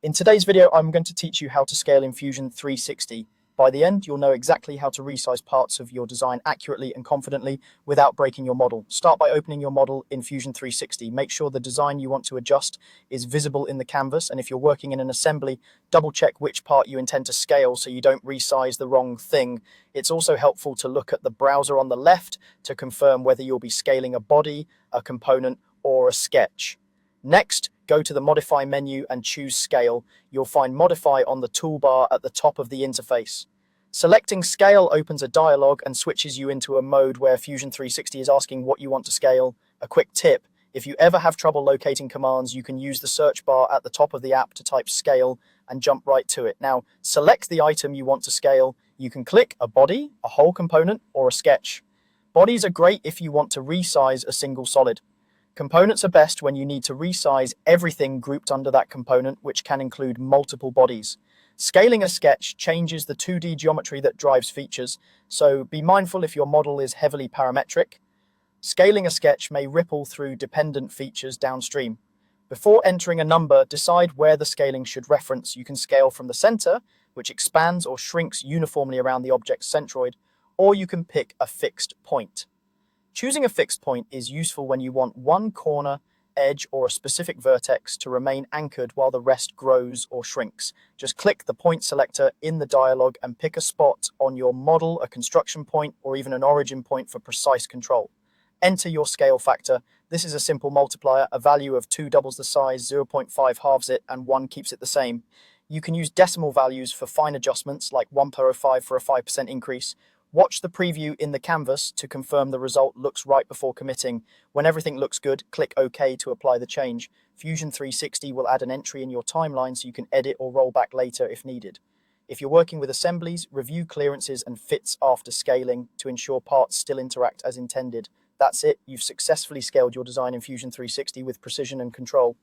In today's video, I'm going to teach you how to scale in Fusion 360. By the end, you'll know exactly how to resize parts of your design accurately and confidently without breaking your model. Start by opening your model in Fusion 360. Make sure the design you want to adjust is visible in the canvas, and if you're working in an assembly, double check which part you intend to scale so you don't resize the wrong thing. It's also helpful to look at the browser on the left to confirm whether you'll be scaling a body, a component, or a sketch. Next, go to the Modify menu and choose Scale. You'll find Modify on the toolbar at the top of the interface. Selecting Scale opens a dialog and switches you into a mode where Fusion 360 is asking what you want to scale. A quick tip: if you ever have trouble locating commands, you can use the search bar at the top of the app to type Scale and jump right to it. Now, select the item you want to scale. You can click a body, a whole component, or a sketch. Bodies are great if you want to resize a single solid. Components are best when you need to resize everything grouped under that component, which can include multiple bodies. Scaling a sketch changes the 2D geometry that drives features, so be mindful if your model is heavily parametric. Scaling a sketch may ripple through dependent features downstream. Before entering a number, decide where the scaling should reference. You can scale from the center, which expands or shrinks uniformly around the object's centroid, or you can pick a fixed point. Choosing a fixed point is useful when you want one corner, edge, or a specific vertex to remain anchored while the rest grows or shrinks. Just click the point selector in the dialog and pick a spot on your model, a construction point, or even an origin point for precise control. Enter your scale factor. This is a simple multiplier. A value of 2 doubles the size, 0.5 halves it, and 1 keeps it the same. You can use decimal values for fine adjustments, like 1/5 for a 5% increase. Watch the preview in the canvas to confirm the result looks right before committing. When everything looks good, click OK to apply the change. Fusion 360 will add an entry in your timeline so you can edit or roll back later if needed. If you're working with assemblies, review clearances and fits after scaling to ensure parts still interact as intended. That's it. You've successfully scaled your design in Fusion 360 with precision and control.